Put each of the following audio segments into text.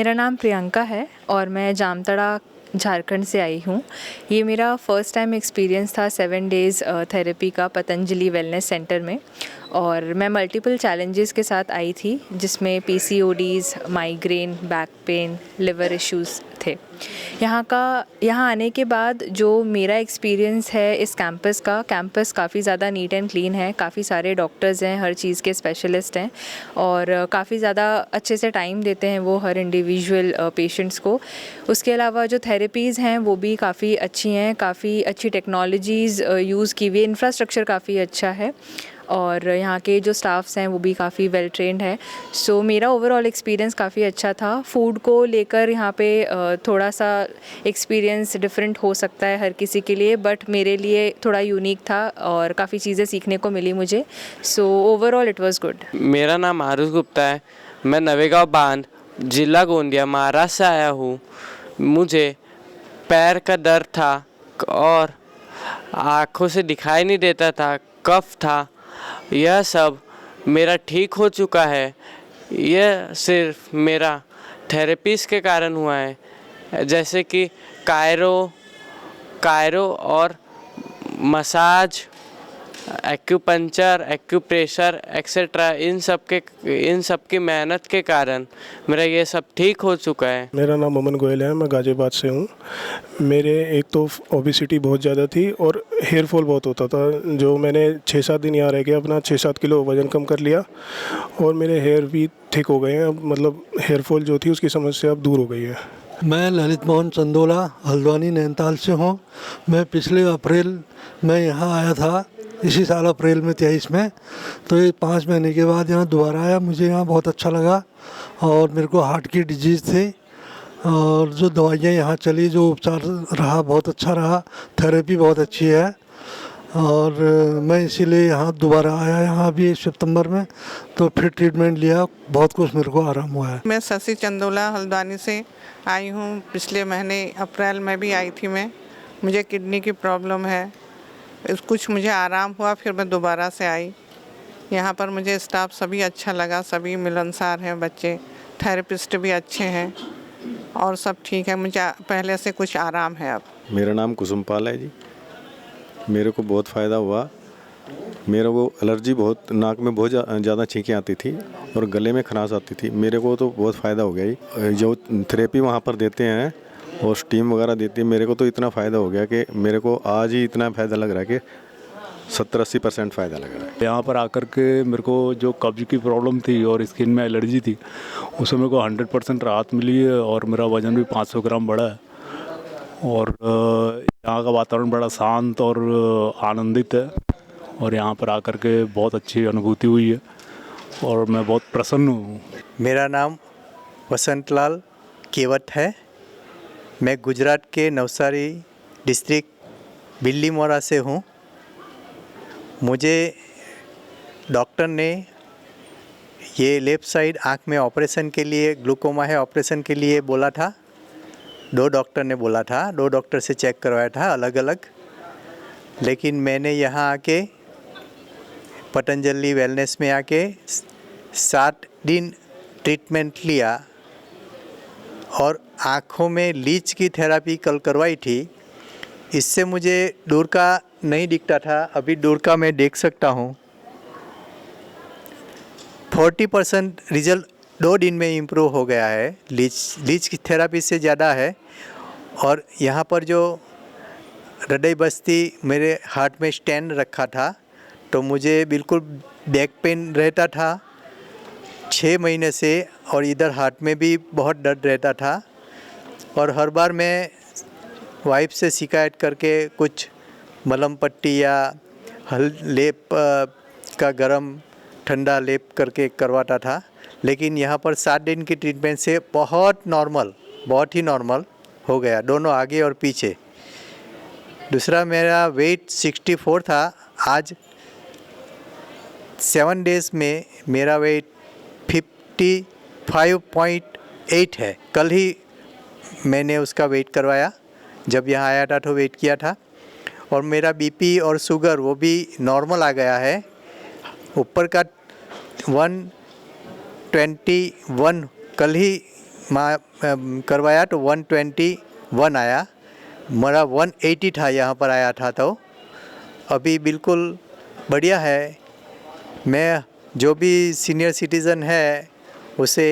मेरा नाम प्रियंका है और मैं जामताड़ा झारखंड से आई हूँ। ये मेरा फ़र्स्ट टाइम एक्सपीरियंस था 7 डेज़ थेरेपी का पतंजलि वेलनेस सेंटर में। और मैं मल्टीपल चैलेंजेस के साथ आई थी, जिसमें PCODs, migraine, back pain, liver issues थे। यहाँ आने के बाद जो मेरा एक्सपीरियंस है इस कैंपस काफ़ी ज़्यादा नीट एंड क्लीन है, काफ़ी सारे डॉक्टर्स हैं, हर चीज़ के स्पेशलिस्ट हैं और काफ़ी ज़्यादा अच्छे से टाइम देते हैं वो हर इंडिविजुअल पेशेंट्स को। उसके अलावा जो थेरेपीज़ हैं वो भी काफ़ी अच्छी हैं, काफ़ी अच्छी टेक्नोलॉजीज़ यूज़ की हुई, इंफ्रास्ट्रक्चर काफ़ी अच्छा है और यहाँ के जो स्टाफ्स हैं वो भी काफ़ी वेल ट्रेंड है। सो मेरा ओवरऑल एक्सपीरियंस काफ़ी अच्छा था। फूड को लेकर यहाँ पे थोड़ा सा एक्सपीरियंस डिफरेंट हो सकता है हर किसी के लिए, बट मेरे लिए थोड़ा यूनिक था और काफ़ी चीज़ें सीखने को मिली मुझे। So overall it was good. मेरा नाम आरुष गुप्ता है। मैं नवेगांव बांध, जिला गोंदिया, महाराष्ट्र से आया हूँ। मुझे पैर का दर्द था और आँखों से दिखाई नहीं देता था, कफ था। यह सब मेरा ठीक हो चुका है। यह सिर्फ मेरा थेरेपीज़ के कारण हुआ है, जैसे कि कायरो और मसाज, एक्यूपंक्चर, एक्यूप्रेशर एक्सेट्रा। इन सब की मेहनत के कारण मेरा ये सब ठीक हो चुका है। मेरा नाम अमन गोयल है, मैं गाज़ियाबाद से हूँ। मेरे एक तो ओबेसिटी बहुत ज़्यादा थी और हेयर फॉल बहुत होता था, जो मैंने 6-7 दिन यहाँ रह के अपना 6-7 किलो वज़न कम कर लिया और मेरे हेयर भी थिक हो गए हैं। अब मतलब हेयर फॉल जो थी उसकी समस्या अब दूर हो गई है। मैं ललित मोहन चंदोला हल्द्वानी नैनीताल से हूँ। मैं पिछले अप्रैल में यहाँ आया था, इसी साल अप्रैल में 23 में। तो ये 5 महीने के बाद यहाँ दोबारा आया। मुझे यहाँ बहुत अच्छा लगा और मेरे को हार्ट की डिजीज़ थी और जो दवाइयाँ यहाँ चली, जो उपचार रहा बहुत अच्छा रहा। थेरेपी बहुत अच्छी है और मैं इसीलिए यहाँ दोबारा आया यहाँ अभी सितंबर में, तो फिर ट्रीटमेंट लिया, बहुत कुछ मेरे को आराम हुआ है। मैं शशि चंदोला हल्द्वानी से आई हूँ। पिछले महीने अप्रैल में भी आई थी मैं। मुझे किडनी की प्रॉब्लम है, कुछ मुझे आराम हुआ, फिर मैं दोबारा से आई। यहाँ पर मुझे स्टाफ सभी अच्छा लगा, सभी मिलनसार हैं, बच्चे, थेरेपिस्ट भी अच्छे हैं और सब ठीक है। मुझे पहले से कुछ आराम है अब। मेरा नाम कुसुमपाल है जी। मेरे को बहुत फ़ायदा हुआ। मेरे को एलर्जी बहुत, नाक में बहुत ज़्यादा छींकें आती थी और गले में खराश आती थी। मेरे को तो बहुत फ़ायदा हो गया ही। जो थेरेपी वहाँ पर देते हैं और स्टीम वगैरह देती है, मेरे को तो इतना फ़ायदा हो गया कि मेरे को आज ही इतना फ़ायदा लग रहा है कि 70-80% फ़ायदा लग रहा है। यहाँ पर आकर के मेरे को जो कब्ज की प्रॉब्लम थी और स्किन में एलर्जी थी, उसमें मेरे को 100% राहत मिली है और मेरा वज़न भी 500 ग्राम बढ़ा है। और यहाँ का वातावरण बड़ा शांत और आनंदित है और यहाँ पर आकर के बहुत अच्छी अनुभूति हुई है और मैं बहुत प्रसन्न हूँ। मेरा नाम वसंतलाल केवट है। मैं गुजरात के नवसारी डिस्ट्रिक्ट बिल्लीमोरा से हूँ। मुझे डॉक्टर ने ये लेफ़्ट साइड आँख में ऑपरेशन के लिए, ग्लूकोमा है, ऑपरेशन के लिए बोला था। 2 डॉक्टर ने बोला था, 2 डॉक्टर से चेक करवाया था अलग अलग। लेकिन मैंने यहाँ आके पतंजलि वेलनेस में आके 7 दिन ट्रीटमेंट लिया और आँखों में लीच की थेरेपी कल करवाई थी। इससे मुझे दूर का नहीं दिखता था, अभी दूर का मैं देख सकता हूँ। 40% रिजल्ट 2 दिन में इम्प्रूव हो गया है। लीच की थेरेपी से ज़्यादा है। और यहाँ पर जो हृदय बस्ती, मेरे हार्ट में स्टेंट रखा था, तो मुझे बिल्कुल बैक पेन रहता था 6 महीने से और इधर हार्ट में भी बहुत दर्द रहता था। और हर बार मैं वाइफ से शिकायत करके कुछ मलम पट्टी या लेप का गरम ठंडा लेप करके करवाता था। लेकिन यहाँ पर 7 दिन की ट्रीटमेंट से बहुत ही नॉर्मल हो गया, दोनों आगे और पीछे। दूसरा, मेरा वेट 64 था। आज 7 डेज़ में मेरा वेट 55.8 है। कल ही मैंने उसका वेट करवाया, जब यहाँ आया था तो वेट किया था। और मेरा बीपी और शुगर वो भी नॉर्मल आ गया है। ऊपर का 121 कल ही करवाया तो 121 आया, मेरा 180 था यहाँ पर आया था। तो अभी बिल्कुल बढ़िया है। मैं जो भी सीनियर सिटीज़न है उसे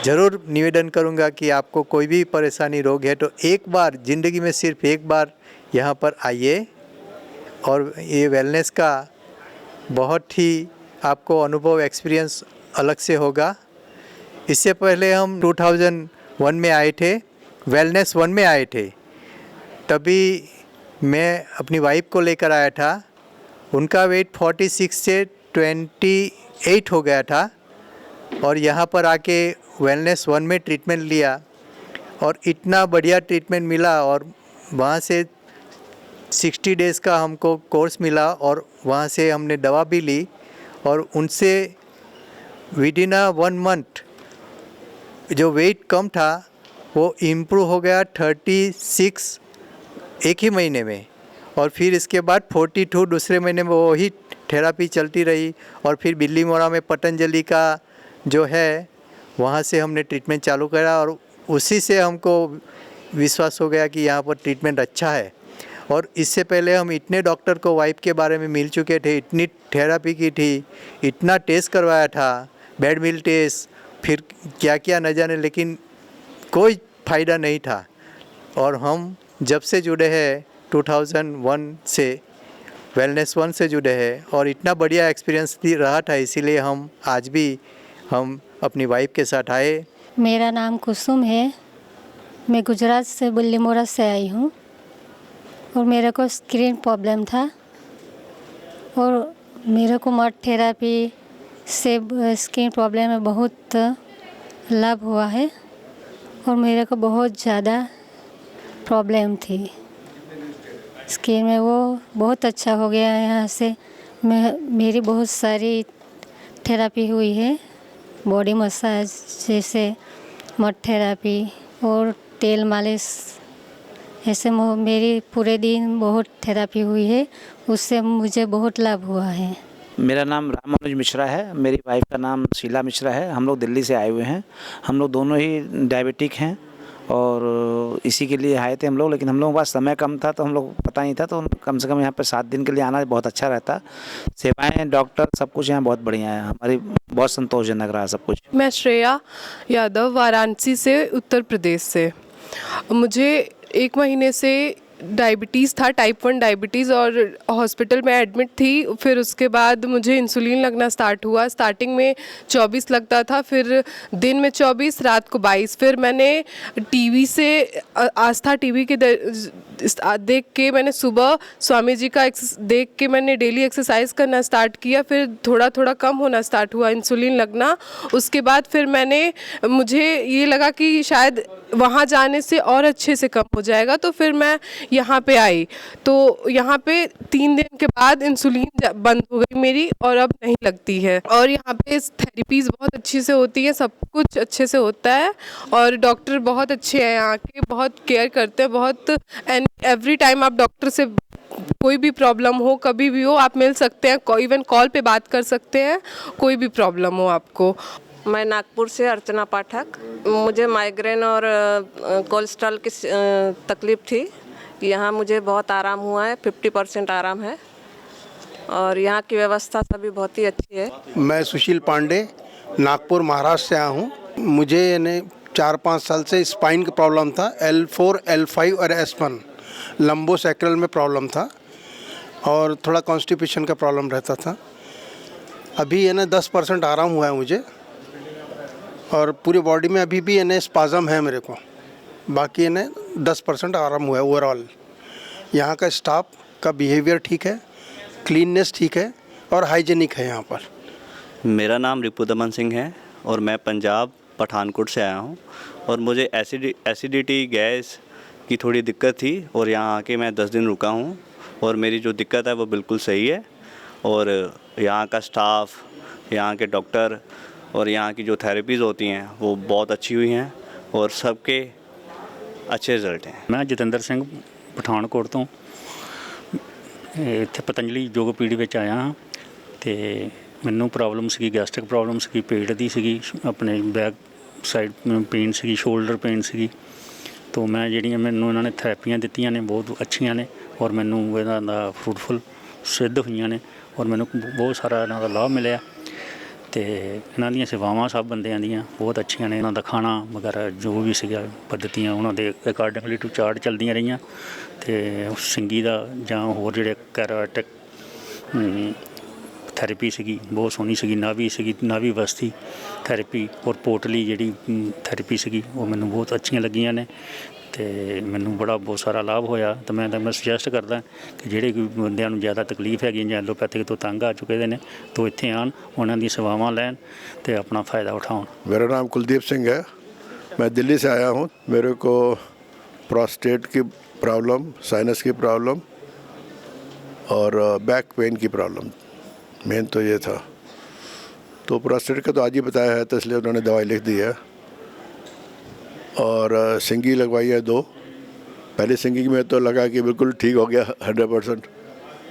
ज़रूर निवेदन करूँगा कि आपको कोई भी परेशानी रोग है तो एक बार ज़िंदगी में सिर्फ एक बार यहाँ पर आइए, और ये वेलनेस का बहुत ही आपको अनुभव एक्सपीरियंस अलग से होगा। इससे पहले हम 2001 में आए थे, वेलनेस 1 में आए थे, तभी मैं अपनी वाइफ को लेकर आया था। उनका वेट 46 से 28 हो गया था, और यहाँ पर आके वेलनेस 1 में ट्रीटमेंट लिया और इतना बढ़िया ट्रीटमेंट मिला, और वहाँ से 60 डेज़ का हमको कोर्स मिला और वहाँ से हमने दवा भी ली, और उनसे विदिन 1 मंथ जो वेट कम था वो इम्प्रूव हो गया 36 एक ही महीने में, और फिर इसके बाद 42 दूसरे महीने में वही थेरापी चलती रही। और फिर बिल्ली मोड़ा में पतंजलि का जो है वहाँ से हमने ट्रीटमेंट चालू करा, और उसी से हमको विश्वास हो गया कि यहाँ पर ट्रीटमेंट अच्छा है। और इससे पहले हम इतने डॉक्टर को वाइफ के बारे में मिल चुके थे, इतनी थेरापी की थी, इतना टेस्ट करवाया था, बेड मिल टेस्ट, फिर क्या क्या न जाने, लेकिन कोई फ़ायदा नहीं था। और हम जब से जुड़े हैं 2001 से वेलनेस 1 से जुड़े हैं, और इतना बढ़िया एक्सपीरियंस रहा था, इसीलिए हम आज भी हम अपनी वाइफ के साथ आए। मेरा नाम कुसुम है, मैं गुजरात से बिल्लीमोरा से आई हूँ, और मेरे को स्किन प्रॉब्लम था, और मेरे को मड थेरापी से स्किन प्रॉब्लम में बहुत लाभ हुआ है, और मेरे को बहुत ज़्यादा प्रॉब्लम थी स्किन में, वो बहुत अच्छा हो गया है। यहाँ से मेरी बहुत सारी थेरापी हुई है, बॉडी मसाज जैसे मड थेरापी और तेल मालिश, ऐसे मेरी पूरे दिन बहुत थेरापी हुई है, उससे मुझे बहुत लाभ हुआ है। मेरा नाम राम मनोज मिश्रा है, मेरी वाइफ का नाम शीला मिश्रा है। हम लोग दिल्ली से आए हुए हैं, हम लोग दोनों ही डायबिटिक हैं, और इसी के लिए आए थे हम लोग। लेकिन हम लोगों के पास समय कम था, तो हम लोग पता नहीं था, तो कम से कम यहाँ पर 7 दिन के लिए आना बहुत अच्छा रहता। सेवाएं, डॉक्टर, सब कुछ यहाँ बहुत बढ़िया है, हमारी बहुत संतोषजनक रहा सब कुछ। मैं श्रेया यादव, वाराणसी से, उत्तर प्रदेश से। मुझे 1 महीने से डायबिटीज़ था, टाइप 1 डायबिटीज़, और हॉस्पिटल में एडमिट थी। फिर उसके बाद मुझे इंसुलिन लगना स्टार्ट हुआ। स्टार्टिंग में 24 लगता था, फिर दिन में 24, रात को 22। फिर मैंने टीवी से, आस्था टीवी के देख के मैंने सुबह स्वामी जी का देख के मैंने डेली एक्सरसाइज करना स्टार्ट किया। फिर थोड़ा थोड़ा कम होना स्टार्ट हुआ इंसुलिन लगना। उसके बाद फिर मुझे ये लगा कि शायद वहाँ जाने से और अच्छे से कम हो जाएगा, तो फिर मैं यहाँ पे आई। तो यहाँ पे 3 दिन के बाद इंसुलिन बंद हो गई मेरी, और अब नहीं लगती है। और यहाँ पे थेरेपीज़ बहुत अच्छी से होती है, सब कुछ अच्छे से होता है, और डॉक्टर बहुत अच्छे हैं यहाँ के, बहुत केयर करते हैं, बहुत। एंड एवरी टाइम आप डॉक्टर से कोई भी प्रॉब्लम हो, कभी भी हो, आप मिल सकते हैं, इवन कॉल पे बात कर सकते हैं, कोई भी प्रॉब्लम हो आपको। मैं नागपुर से अर्चना पाठक। मुझे माइग्रेन और कोलेस्ट्रॉल की तकलीफ़ थी। यहाँ मुझे बहुत आराम हुआ है, 50% आराम है, और यहाँ की व्यवस्था सभी बहुत ही अच्छी है। मैं सुशील पांडे, नागपुर महाराष्ट्र से आया हूँ। मुझे यानी 4-5 साल से स्पाइन की प्रॉब्लम था, L4, L5 और S1 लंबोसैक्रल में प्रॉब्लम था, और थोड़ा कॉन्स्टिपेशन का प्रॉब्लम रहता था। अभी यानी 10% आराम हुआ है मुझे, और पूरी बॉडी में अभी भी यानी स्पाज़म है मेरे को, बाकी यानी 10% आराम हुआ है ओवरऑल। यहाँ का स्टाफ का बिहेवियर ठीक है, क्लीननेस ठीक है, और हाइजीनिक है यहाँ पर। मेरा नाम रिपुदमन सिंह है, और मैं पंजाब पठानकोट से आया हूँ, और मुझे एसिडिटी गैस की थोड़ी दिक्कत थी, और यहाँ आके मैं 10 दिन रुका हूँ, और मेरी जो दिक्कत है वो बिल्कुल सही है। और यहाँ का स्टाफ, यहाँ के डॉक्टर, और यहाँ की जो थेरेपीज़ होती हैं वो बहुत अच्छी हुई हैं, और सबके अच्छे रिजल्ट हैं। मैं ਜਤਿੰਦਰ ਸਿੰਘ ਪਠਾਨਕੋਟ ਤੋਂ ਇੱਥੇ ਪਤੰਜਲੀ ਯੋਗ ਪੀੜੀ ਵਿੱਚ ਆਇਆ ਹਾਂ, ਤੇ ਮੈਨੂੰ ਪ੍ਰੋਬਲਮ ਸੀਗੀ, ਗੈਸਟ੍ਰਿਕ ਪ੍ਰੋਬਲਮ ਸੀਗੀ, ਪੇਟ ਦੀ ਸੀਗੀ, ਆਪਣੇ ਬੈਕ ਸਾਈਡ ਪੇਨ ਸੀਗੀ, ਸ਼ੋਲਡਰ ਪੇਨ ਸੀਗੀ। ਤੋਂ ਮੈਂ ਜਿਹੜੀਆਂ ਮੈਨੂੰ ਇਹਨਾਂ ਨੇ ਥੈਰੇਪੀਆਂ ਦਿੱਤੀਆਂ ਨੇ ਬਹੁਤ ਅੱਛੀਆਂ ਨੇ ਔਰ ਮੈਨੂੰ ਇਹਨਾਂ ਦਾ ਫਰੂਟਫੁਲ ਸਿੱਧ ਹੋਈਆਂ ਨੇ ਔਰ ਮੈਨੂੰ ਬਹੁਤ ਸਾਰਾ ਇਹਨਾਂ ਦਾ ਲਾਭ ਮਿਲਿਆ। ਅਤੇ ਇਹਨਾਂ ਦੀਆਂ ਸੇਵਾਵਾਂ ਸਭ ਬੰਦਿਆਂ ਦੀਆਂ ਬਹੁਤ ਅੱਛੀਆਂ ਨੇ। ਇਹਨਾਂ ਦਾ ਖਾਣਾ ਵਗੈਰਾ ਜੋ ਵੀ ਸੀਗਾ ਪੱਧਤੀਆਂ ਉਹਨਾਂ ਦੇ ਅਕਾਰਡਿੰਗਲੀ ਟੂ ਚਾਰਟ ਚੱਲਦੀਆਂ ਰਹੀਆਂ। ਅਤੇ ਸਿੰਗੀ ਦਾ ਜਾਂ ਹੋਰ ਜਿਹੜੇ ਕੈਰਾਟਿਕ ਥੈਰੇਪੀ ਸੀਗੀ ਬਹੁਤ ਸੋਹਣੀ ਸੀਗੀ। ਨਾਭੀ ਬਸਤੀ ਥੈਰੇਪੀ ਔਰ ਪੋਟਲੀ ਜਿਹੜੀ ਥੈਰੇਪੀ ਸੀਗੀ ਉਹ ਮੈਨੂੰ ਬਹੁਤ ਅੱਛੀਆਂ ਲੱਗੀਆਂ ਨੇ ਅਤੇ ਮੈਨੂੰ ਬਹੁਤ ਸਾਰਾ ਲਾਭ ਹੋਇਆ। ਤਾਂ ਮੈਂ ਸੁਜੈਸਟ ਕਰਦਾ ਕਿ ਜਿਹੜੇ ਕੋਈ ਬੰਦਿਆਂ ਨੂੰ ਜ਼ਿਆਦਾ ਤਕਲੀਫ ਹੈਗੀ ਜਾਂ ਐਲੋਪੈਥਿਕ ਤੋਂ ਤੰਗ ਆ ਚੁੱਕੇ ਨੇ ਤਾਂ ਇੱਥੇ ਆਉਣ, ਉਹਨਾਂ ਦੀ ਸੇਵਾਵਾਂ ਲੈਣ ਅਤੇ ਆਪਣਾ फ़ायदा उठाओ। मेरा नाम कुलदीप सिंह है, मैं दिल्ली से आया हूँ। मेरे को प्रोस्टेट की प्रॉब्लम, साइनस की प्रॉब्लम और बैक पेन की प्रॉब्लम, मेन तो ये था। तो प्रोस्टेट का तो आज ही बताया है तो इसलिए उन्होंने दवाई लिख दी है और सिंगी लगवाई है 2। पहले सिंगिंग में तो लगा कि बिल्कुल ठीक हो गया 100%।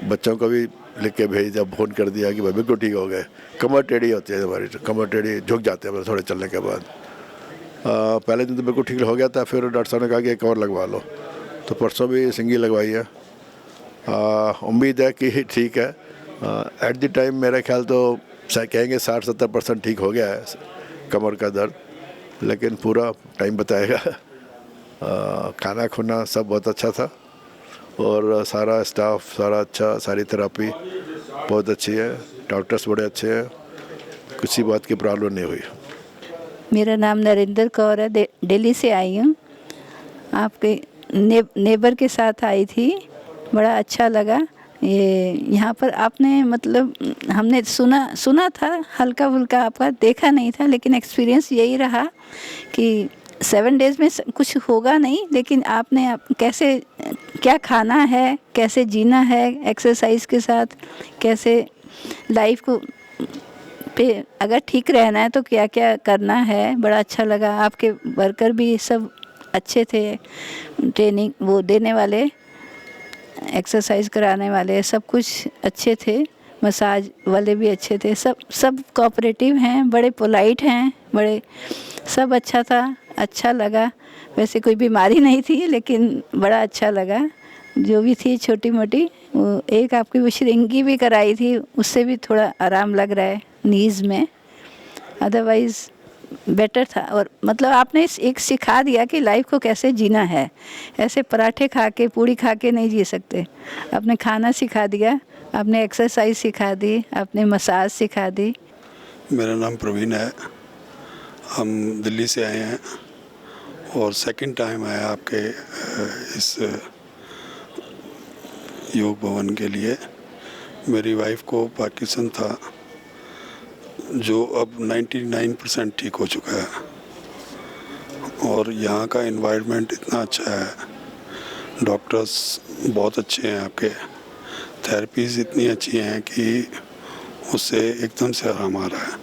बच्चों को भी लिख के भेज दिया, फ़ोन कर दिया कि भाई बिल्कुल ठीक हो गए। कमर टेढ़ी होती है हमारी, कमर टेढ़ी झुक जाते हैं थोड़े चलने के बाद। पहले दिन तो बिल्कुल ठीक हो गया था, फिर डॉक्टर साहब ने कहा कि एक और लगवा लो, तो परसों भी सिंगी लगवाई है। उम्मीद है कि ठीक है। एट द टाइम मेरा ख्याल तो कहेंगे 60-70% ठीक हो गया है कमर का दर्द, लेकिन पूरा टाइम बताएगा। खाना खुना सब बहुत अच्छा था और सारा स्टाफ सारा अच्छा, सारी थेरेपी बहुत अच्छी है, डॉक्टर्स बड़े अच्छे हैं, किसी बात की प्रॉब्लम नहीं हुई। मेरा नाम नरेंद्र कौर है, दिल्ली से आई हूँ। आपके नेबर के साथ आई थी, बड़ा अच्छा लगा। ये यहाँ पर आपने मतलब हमने सुना था हल्का फुल्का, आपका देखा नहीं था, लेकिन एक्सपीरियंस यही रहा कि 7 डेज़ में कुछ होगा नहीं, लेकिन आपने कैसे क्या खाना है, कैसे जीना है एक्सरसाइज के साथ, कैसे लाइफ को पे अगर ठीक रहना है तो क्या क्या करना है, बड़ा अच्छा लगा। आपके वर्कर भी सब अच्छे थे, ट्रेनिंग वो देने वाले, एक्सरसाइज कराने वाले सब कुछ अच्छे थे, मसाज वाले भी अच्छे थे, सब कोऑपरेटिव हैं, बड़े पोलाइट हैं, बड़े सब अच्छा था, अच्छा लगा। वैसे कोई बीमारी नहीं थी लेकिन बड़ा अच्छा लगा। जो भी थी छोटी मोटी, वो एक आपकी वो श्रृंगी भी कराई थी, उससे भी थोड़ा आराम लग रहा है नीज़ में, अदरवाइज़ बेटर था। और मतलब आपने एक सिखा दिया कि लाइफ को कैसे जीना है, ऐसे पराठे खा के पूड़ी खा के नहीं जी सकते। आपने खाना सिखा दिया, आपने एक्सरसाइज सिखा दी, आपने मसाज सिखा दी। मेरा नाम प्रवीण है, हम दिल्ली से आए हैं और सेकंड टाइम आया आपके इस योग भवन के लिए। मेरी वाइफ को पार्किंसन था जो अब 99% ठीक हो चुका है और यहाँ का एनवायरनमेंट इतना अच्छा है, डॉक्टर्स बहुत अच्छे हैं, आपके थेरेपीज़ इतनी अच्छी हैं कि उससे एकदम से आराम आ रहा है।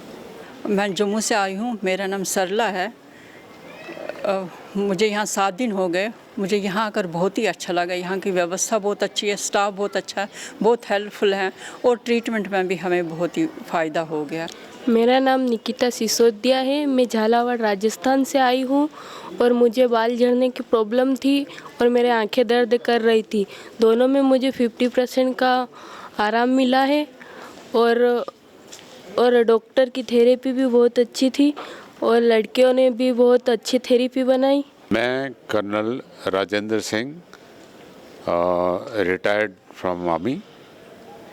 मैं जम्मू से आई हूँ, मेरा नाम सरला है। मुझे यहाँ 7 दिन हो गए। मुझे यहाँ आकर बहुत ही अच्छा लगा। यहाँ की व्यवस्था बहुत अच्छी है, स्टाफ बहुत अच्छा है, बहुत हेल्पफुल हैं और ट्रीटमेंट में भी हमें बहुत ही फ़ायदा हो गया। मेरा नाम निकिता सिसोदिया है, मैं झालावाड़ राजस्थान से आई हूँ और मुझे बाल झड़ने की प्रॉब्लम थी और मेरे आंखें दर्द कर रही थी। दोनों में मुझे 50% का आराम मिला है और डॉक्टर की थेरेपी भी बहुत अच्छी थी और लड़कियों ने भी बहुत अच्छी थेरेपी बनाई। मैं colonel Rajendra Singh, retired from army,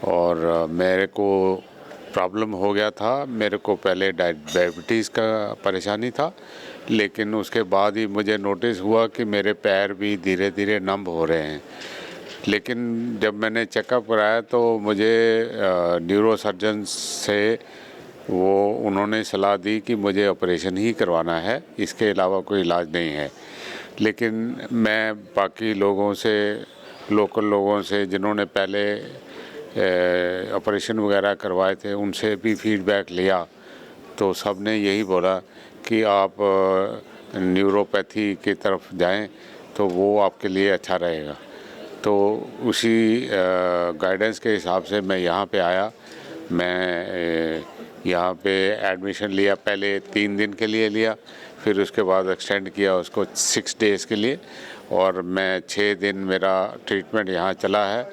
और मेरे को प्रॉब्लम हो गया था। मेरे को पहले डायबिटीज़ का परेशानी था, लेकिन उसके बाद ही मुझे नोटिस हुआ कि मेरे पैर भी धीरे धीरे नम हो रहे हैं। लेकिन जब मैंने चेकअप कराया तो मुझे न्यूरो सर्जन से उन्होंने सलाह दी कि मुझे ऑपरेशन ही करवाना है, इसके अलावा कोई इलाज नहीं है। लेकिन मैं बाकी लोगों से, लोकल लोगों से जिन्होंने पहले ऑपरेशन वगैरह करवाए थे, उनसे भी फीडबैक लिया तो सब ने यही बोला कि आप न्यूरोपैथी की तरफ जाएं तो वो आपके लिए अच्छा रहेगा। तो उसी गाइडेंस के हिसाब से मैं यहाँ पे आया। मैं यहाँ पे एडमिशन लिया, पहले 3 दिन के लिए लिया, फिर उसके बाद एक्सटेंड किया उसको 6 डेज़ के लिए, और मैं 6 दिन मेरा ट्रीटमेंट यहाँ चला है।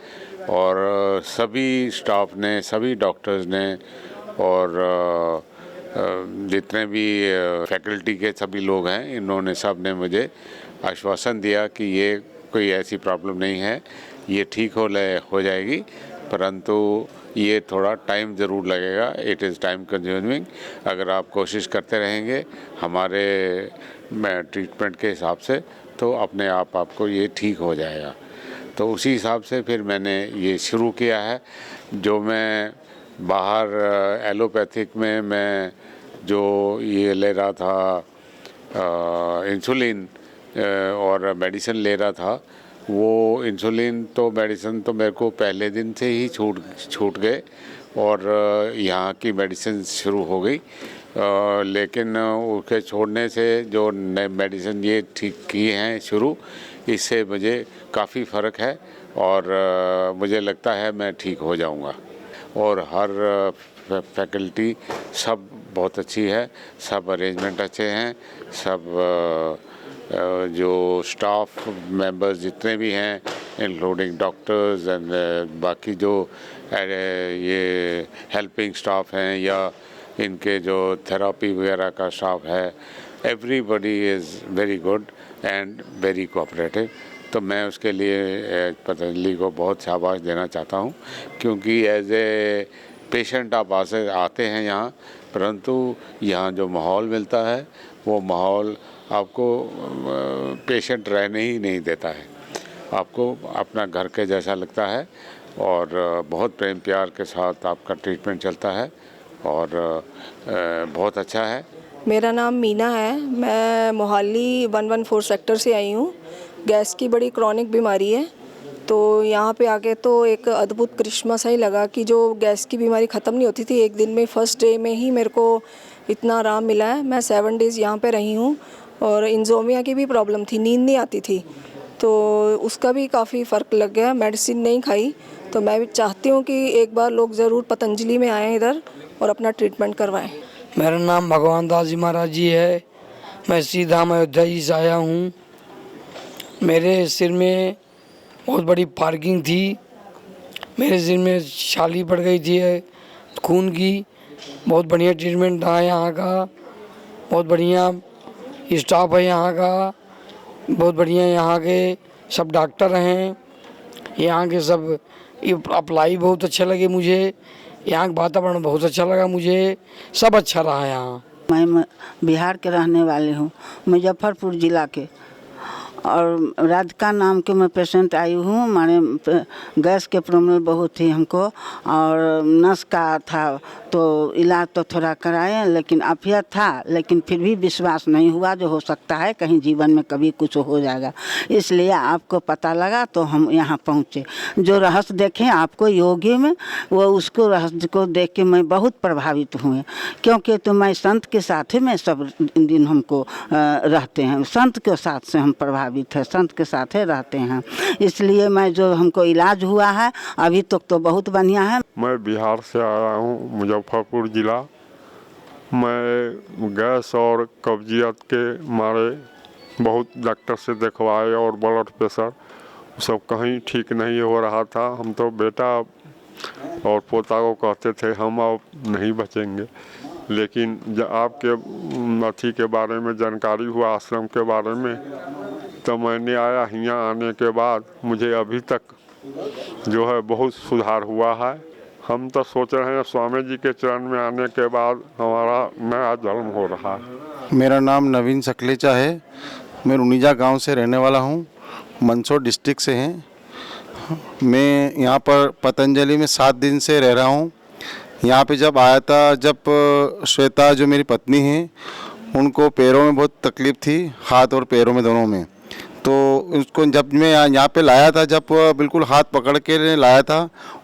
और सभी स्टाफ ने, सभी डॉक्टर्स ने और जितने भी फैकल्टी के सभी लोग हैं, इन्होंने सब ने मुझे आश्वासन दिया कि ये कोई ऐसी प्रॉब्लम नहीं है, ये ठीक हो जाएगी, परंतु ये थोड़ा टाइम ज़रूर लगेगा। It is time consuming. अगर आप कोशिश करते रहेंगे हमारे ट्रीटमेंट के हिसाब से तो अपने आप आपको ये ठीक हो जाएगा। तो उसी हिसाब से फिर मैंने ये शुरू किया है। जो मैं बाहर एलोपैथिक में मैं जो ये ले रहा था इंसुलिन और मेडिसिन ले रहा था, वो इंसुलिन तो मेडिसिन तो मेरे को पहले दिन से ही छूट गए और यहाँ की मेडिसिन शुरू हो गई। लेकिन उसके छोड़ने से जो नए मेडिसिन ये ठीक किए हैं शुरू, इससे मुझे काफ़ी फ़र्क है और मुझे लगता है मैं ठीक हो जाऊँगा। और हर फैकल्टी सब बहुत अच्छी है, सब अरेंजमेंट अच्छे हैं, सब जो स्टाफ मेंबर्स जितने भी हैं इंक्लूडिंग डॉक्टर्स एंड बाकी जो ये हेल्पिंग स्टाफ हैं या इनके जो थेरेपी वगैरह का स्टाफ है, everybody is very good and very cooperative. तो मैं उसके लिए पतंजलि को बहुत शाबाश देना चाहता हूँ, क्योंकि एज ए पेशेंट आप आते हैं यहाँ, परंतु यहाँ जो माहौल मिलता है वो माहौल आपको पेशेंट रहने ही नहीं देता है, आपको अपना घर के जैसा लगता है और बहुत प्रेम प्यार के साथ आपका ट्रीटमेंट चलता है और बहुत अच्छा है। मेरा नाम मीना है, मैं मोहाली 114 सेक्टर से आई हूँ। गैस की बड़ी क्रॉनिक बीमारी है, तो यहाँ पे आके तो एक अद्भुत करिश्मा सा ही लगा कि जो गैस की बीमारी ख़त्म नहीं होती थी, एक दिन में फर्स्ट डे में ही मेरे को इतना आराम मिला है। मैं 7 डेज़ यहाँ पे रही हूँ और इंसोमिया की भी प्रॉब्लम थी, नींद नहीं आती थी, तो उसका भी काफ़ी फ़र्क लग गया। मेडिसिन नहीं खाई, तो मैं भी चाहती हूँ कि एक बार लोग ज़रूर पतंजलि में आएँ इधर और अपना ट्रीटमेंट करवाएं। मेरा नाम भगवान दास जी महाराज जी है, मैं सीधा अयोध्या जी से आया हूँ। मेरे सिर में बहुत बड़ी पार्किंग थी, मेरे सिर में छाली पड़ गई थी खून की। बहुत बढ़िया ट्रीटमेंट था यहाँ का, बहुत बढ़िया स्टाफ है यहाँ का, बहुत बढ़िया यहाँ के सब डॉक्टर हैं, यहाँ के सब अप्लाई बहुत अच्छे लगे मुझे, यहाँ का वातावरण बहुत अच्छा लगा मुझे, सब अच्छा रहा यहाँ। मैं बिहार के रहने वाली हूँ, मुजफ्फरपुर ज़िला के, और राधिका नाम के मैं पेशेंट आई हूँ। हमारे गैस के प्रॉब्लम बहुत थी हमको और नस का था, तो इलाज तो थोड़ा कराए, लेकिन अफिया था, लेकिन फिर भी विश्वास नहीं हुआ जो हो सकता है कहीं जीवन में कभी कुछ हो जाएगा, इसलिए आपको पता लगा तो हम यहाँ पहुँचे। जो रहस्य देखें आपको योगी में, वो उसको रहस्य को देख के मैं बहुत प्रभावित हुए, क्योंकि तो मैं संत के साथ ही में सब दिन हमको रहते हैं, संत के साथ से हम प्रभावित है, संत के साथ ही रहते हैं, इसलिए मैं जो हमको इलाज हुआ है अभी तक तो बहुत बढ़िया है। मैं बिहार से आया हूँ, मुजफ्फरपुर ज़िला। मैं गैस और कब्जियत के मारे बहुत डॉक्टर से दिखवाए और ब्लड प्रेशर सब कहीं ठीक नहीं हो रहा था। हम तो बेटा और पोता को कहते थे हम अब नहीं बचेंगे, लेकिन जब आपके अथी के बारे में जानकारी हुआ, आश्रम के बारे में, तो मैंने आया। यहाँ आने के बाद मुझे अभी तक जो है बहुत सुधार हुआ है। हम तो सोच रहे हैं स्वामी जी के चरण में आने के बाद हमारा नया जन्म हो रहा है। मेरा नाम नवीन सकलेचा है, मैं रुनीजा गांव से रहने वाला हूं, मंदसौर डिस्ट्रिक्ट से हैं। मैं यहां पर पतंजलि में 7 दिन से रह रहा हूं। यहाँ पे जब आया था, जब श्वेता जो मेरी पत्नी हैं, उनको पैरों में बहुत तकलीफ़ थी, हाथ और पैरों में दोनों में, तो उसको जब मैं यहाँ पे लाया था, जब बिल्कुल हाथ पकड़ के लाया था,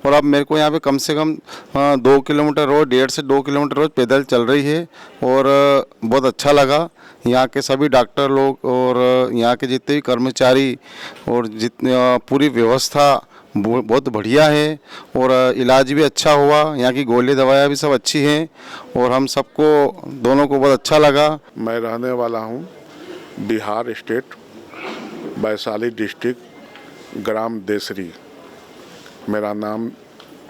और अब मेरे को यहाँ पे कम से कम 2 किलोमीटर रोज, 1.5 से 2 किलोमीटर रोज पैदल चल रही है और बहुत अच्छा लगा। यहाँ के सभी डॉक्टर लोग और यहाँ के जितने भी कर्मचारी और जितने पूरी व्यवस्था बहुत बढ़िया है और इलाज भी अच्छा हुआ। यहाँ की गोली दवाइयाँ भी सब अच्छी हैं और हम सबको दोनों को बहुत अच्छा लगा। मैं रहने वाला हूँ बिहार स्टेट, वैशाली डिस्ट्रिक्ट, ग्राम देसरी। मेरा नाम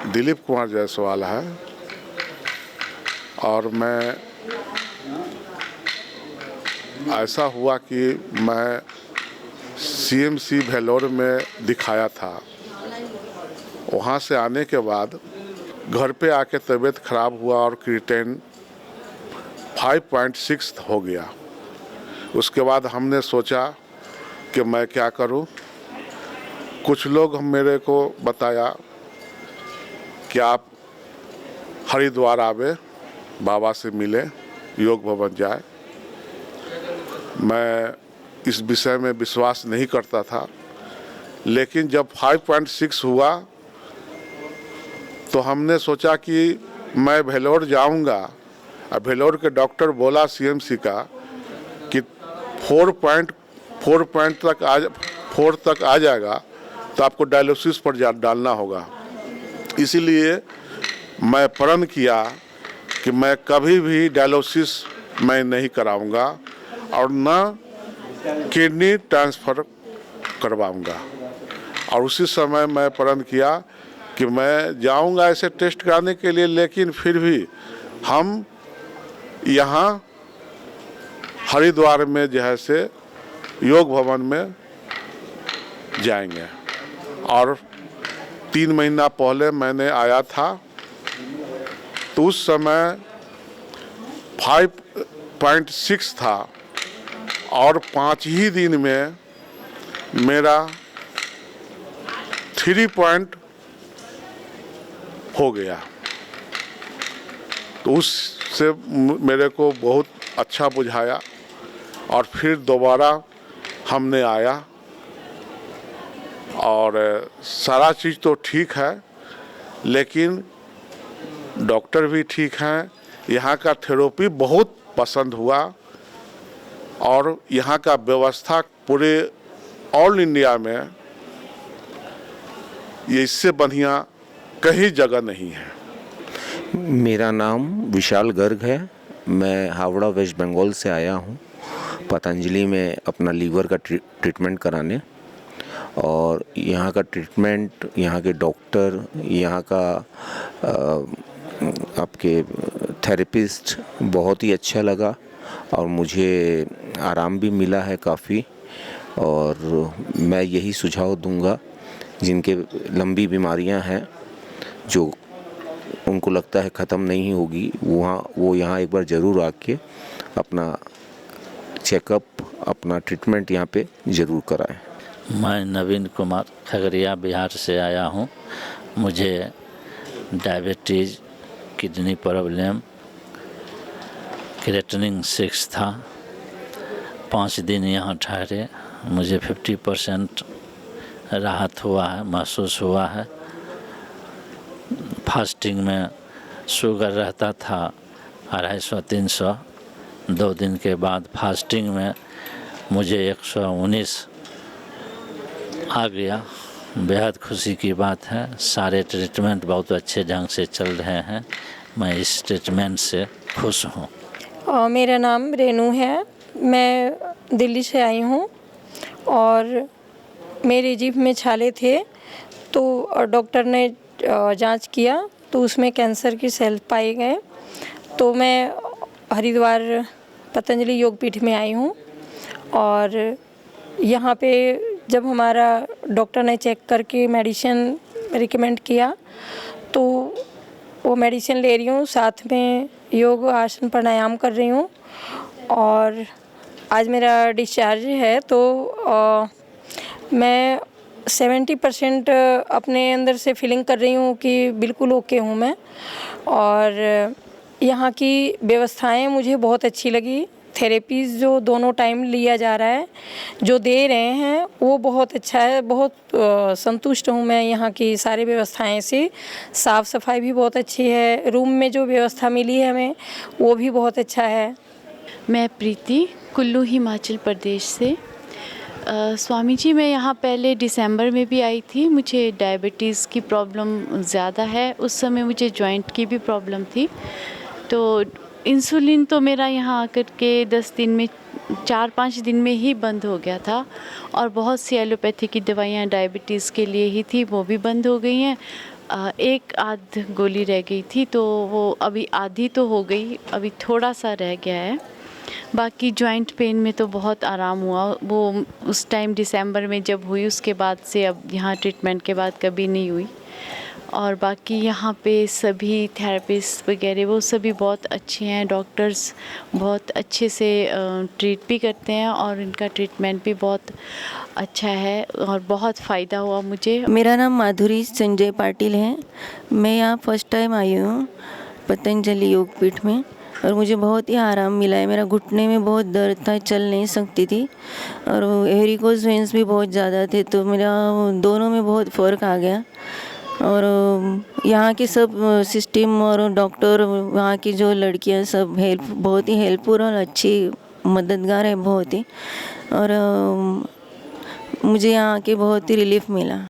दिलीप कुमार जायसवाल है और मैं ऐसा हुआ कि मैं CMC भेलोर में दिखाया था। वहाँ से आने के बाद घर पे आके तबीयत ख़राब हुआ और क्रिएटिनिन 5.6 हो गया। उसके बाद हमने सोचा कि मैं क्या करूं। कुछ लोग मेरे को बताया कि आप हरिद्वार आवे, बाबा से मिले, योग भवन जाए। मैं इस विषय में विश्वास नहीं करता था, लेकिन जब 5.6 हुआ तो हमने सोचा कि मैं भेलोर जाऊंगा। और भेलोर के डॉक्टर बोला CMC का कि 4 तक आ जाएगा तो आपको डायलिसिस पर डालना होगा। इसीलिए मैं प्रण किया कि मैं कभी भी डायलिसिस मैं नहीं कराऊंगा और न किडनी ट्रांसफ़र करवाऊंगा। और उसी समय मैं प्रण किया कि मैं जाऊंगा ऐसे टेस्ट कराने के लिए, लेकिन फिर भी हम यहाँ हरिद्वार में जो है से योग भवन में जाएंगे। और 3 महीना पहले मैंने आया था तो उस समय 5.6 था और 5 ही दिन में मेरा 3 पॉइंट हो गया। तो उससे मेरे को बहुत अच्छा बुझाया और फिर दोबारा हमने आया और सारा चीज़ तो ठीक है, लेकिन डॉक्टर भी ठीक हैं। यहाँ का थेरेपी बहुत पसंद हुआ और यहाँ का व्यवस्था पूरे ऑल इंडिया में ये इससे बढ़िया कहीं जगह नहीं है। मेरा नाम विशाल गर्ग है। मैं हावड़ा वेस्ट बंगाल से आया हूँ पतंजलि में अपना लीवर का ट्रीटमेंट कराने। और यहाँ का ट्रीटमेंट, यहाँ के डॉक्टर, यहाँ का आपके थेरेपिस्ट बहुत ही अच्छा लगा और मुझे आराम भी मिला है काफ़ी। और मैं यही सुझाव दूंगा जिनके लंबी बीमारियां हैं, जो उनको लगता है ख़त्म नहीं होगी, वो यहाँ एक बार ज़रूर आके अपना चेकअप, अपना ट्रीटमेंट यहाँ पे ज़रूर कराएं। मैं नवीन कुमार खगड़िया बिहार से आया हूँ। मुझे डायबिटीज़, किडनी प्रॉब्लम, क्रिएटिनिन 6 था। 5 दिन यहाँ ठहरे, मुझे 50% राहत हुआ है, महसूस हुआ है। फास्टिंग में शुगर रहता था 250-300, 2 दिन के बाद फास्टिंग में मुझे 119 आ गया। बेहद खुशी की बात है। सारे ट्रीटमेंट बहुत अच्छे ढंग से चल रहे हैं। मैं इस ट्रीटमेंट से खुश हूँ। मेरा नाम रेनू है। मैं दिल्ली से आई हूँ और मेरे जीभ में छाले थे, तो डॉक्टर ने जांच किया तो उसमें कैंसर की सेल पाए गए। तो मैं हरिद्वार पतंजलि योगपीठ में आई हूँ और यहाँ पे जब हमारा डॉक्टर ने चेक करके मेडिसिन रिकमेंड किया तो वो मेडिसिन ले रही हूँ, साथ में योग, आसन, प्राणायाम कर रही हूँ। और आज मेरा डिस्चार्ज है तो मैं 70% अपने अंदर से फीलिंग कर रही हूँ कि बिल्कुल ओके हूँ मैं। और यहाँ की व्यवस्थाएं मुझे बहुत अच्छी लगी। थेरेपीज़ जो दोनों टाइम लिया जा रहा है, जो दे रहे हैं, वो बहुत अच्छा है। बहुत संतुष्ट हूँ मैं यहाँ की सारी व्यवस्थाएं से। साफ़ सफाई भी बहुत अच्छी है। रूम में जो व्यवस्था मिली है हमें, वो भी बहुत अच्छा है। मैं प्रीति, कुल्लू हिमाचल प्रदेश से। स्वामी जी, मैं यहाँ पहले दिसंबर में भी आई थी। मुझे डायबिटीज़ की प्रॉब्लम ज़्यादा है। उस समय मुझे जॉइंट की भी प्रॉब्लम थी। तो इंसुलिन तो मेरा यहाँ आकर के 10 दिन में 4-5 दिन में ही बंद हो गया था, और बहुत सी एलोपैथी की दवाइयाँ डायबिटीज़ के लिए ही थी, वो भी बंद हो गई हैं। एक आध गोली रह गई थी, तो वो अभी आधी तो हो गई, अभी थोड़ा सा रह गया है। बाकी जॉइंट पेन में तो बहुत आराम हुआ। वो उस टाइम दिसंबर में जब हुई, उसके बाद से अब यहाँ ट्रीटमेंट के बाद कभी नहीं हुई। और बाकी यहाँ पे सभी थेरेपिस्ट वगैरह वो सभी बहुत अच्छे हैं। डॉक्टर्स बहुत अच्छे से ट्रीट भी करते हैं, और इनका ट्रीटमेंट भी बहुत अच्छा है, और बहुत फ़ायदा हुआ मुझे। मेरा नाम माधुरी संजय पाटिल है। मैं यहाँ फर्स्ट टाइम आई हूँ पतंजलि योगपीठ में, और मुझे बहुत ही आराम मिला है। मेरा घुटने में बहुत दर्द था, चल नहीं सकती थी, और वेरिकोज वेन्स भी बहुत ज़्यादा थे, तो मेरा दोनों में बहुत फ़र्क आ गया। और यहाँ के सब सिस्टम और डॉक्टर, वहाँ की जो लड़कियाँ सब बहुत ही हेल्पफुल और अच्छी मददगार है बहुत ही। और मुझे यहाँ के बहुत ही रिलीफ मिला।